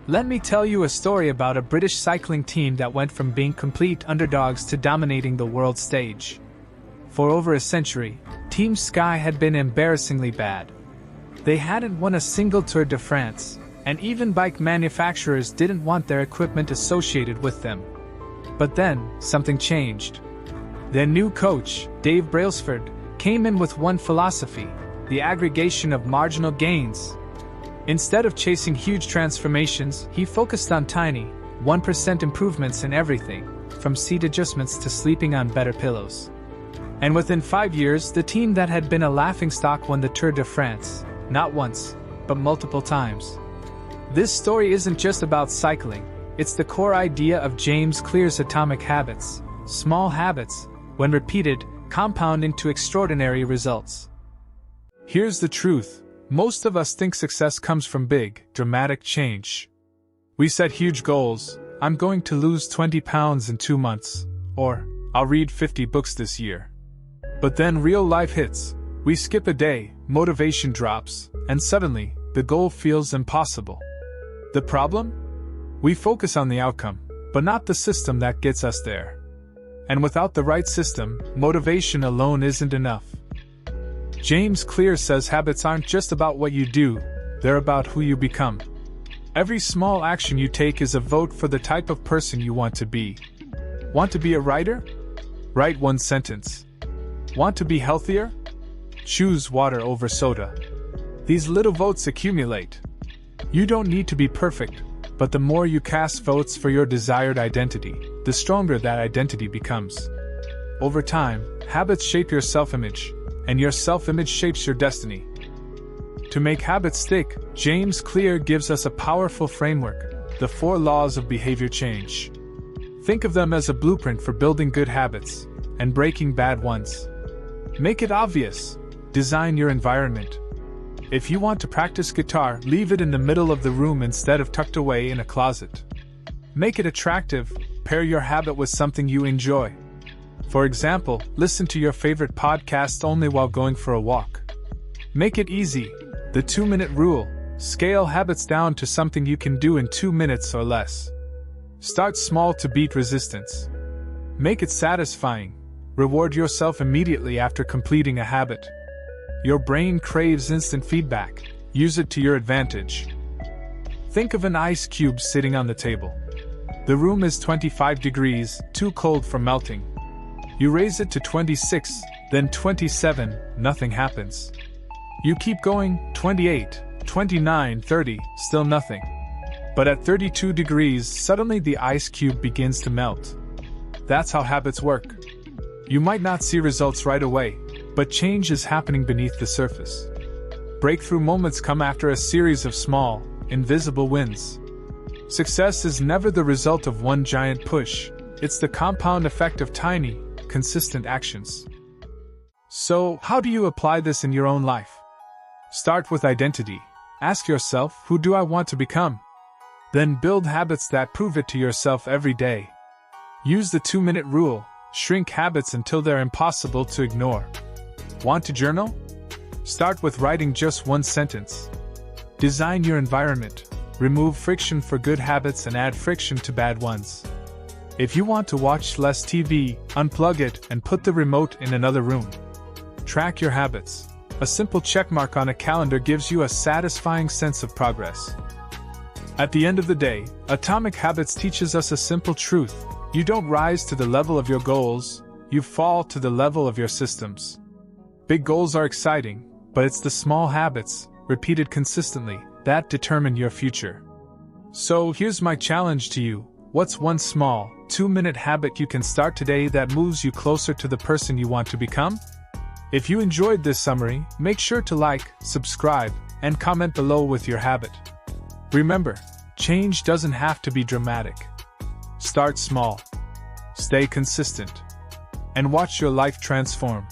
Let me tell you a story about a British cycling team that went from being complete underdogs to dominating the world stage. For over a century, Team Sky had been embarrassingly bad. They hadn't won a single Tour de France, and even bike manufacturers didn't want their equipment associated with them. But then, something changed. Their new coach, Dave Brailsford, came in with one philosophy: the aggregation of marginal gains. Instead of chasing huge transformations, he focused on tiny, 1% improvements in everything, from seat adjustments to sleeping on better pillows. And within 5 years, the team that had been a laughingstock won the Tour de France, not once, but multiple times. This story isn't just about cycling, it's the core idea of James Clear's atomic habits. Small habits, when repeated, compound into extraordinary results. Here's the truth. Most of us think success comes from big, dramatic change. We set huge goals: I'm going to lose 20 pounds in 2 months, or I'll read 50 books this year. But then real life hits. We skip a day, motivation drops, and suddenly, the goal feels impossible. The problem? We focus on the outcome, but not the system that gets us there. And without the right system, motivation alone isn't enough. James Clear says habits aren't just about what you do, they're about who you become. Every small action you take is a vote for the type of person you want to be. Want to be a writer? Write one sentence. Want to be healthier? Choose water over soda. These little votes accumulate. You don't need to be perfect, but the more you cast votes for your desired identity, the stronger that identity becomes. Over time, habits shape your self-image, and your self-image shapes your destiny. To make habits stick, James Clear gives us a powerful framework: the 4 laws of behavior change. Think of them as a blueprint for building good habits and breaking bad ones. Make it obvious. Design your environment. If you want to practice guitar, leave it in the middle of the room instead of tucked away in a closet. Make it attractive. Pair your habit with something you enjoy. For example, listen to your favorite podcast only while going for a walk. Make it easy. The 2-minute rule. Scale habits down to something you can do in 2 minutes or less. Start small to beat resistance. Make it satisfying. Reward yourself immediately after completing a habit. Your brain craves instant feedback. Use it to your advantage. Think of an ice cube sitting on the table. The room is 25 degrees, too cold for melting. You raise it to 26, then 27, nothing happens. You keep going, 28, 29, 30, still nothing. But at 32 degrees, suddenly the ice cube begins to melt. That's how habits work. You might not see results right away, but change is happening beneath the surface. Breakthrough moments come after a series of small, invisible wins. Success is never the result of one giant push, it's the compound effect of tiny, consistent actions. So, how do you apply this in your own life? Start with identity. Ask yourself, who do I want to become? Then build habits that prove it to yourself every day. Use the 2-minute rule. Shrink habits until they're impossible to ignore. Want to journal? Start with writing just 1 sentence. Design your environment. Remove friction for good habits and add friction to bad ones. If you want to watch less TV, unplug it and put the remote in another room. Track your habits. A simple checkmark on a calendar gives you a satisfying sense of progress. At the end of the day, Atomic Habits teaches us a simple truth. You don't rise to the level of your goals, you fall to the level of your systems. Big goals are exciting, but it's the small habits, repeated consistently, that determine your future. So here's my challenge to you. What's one small, 2-minute habit you can start today that moves you closer to the person you want to become? If you enjoyed this summary, make sure to like, subscribe, and comment below with your habit. Remember, change doesn't have to be dramatic. Start small. Stay consistent. And watch your life transform.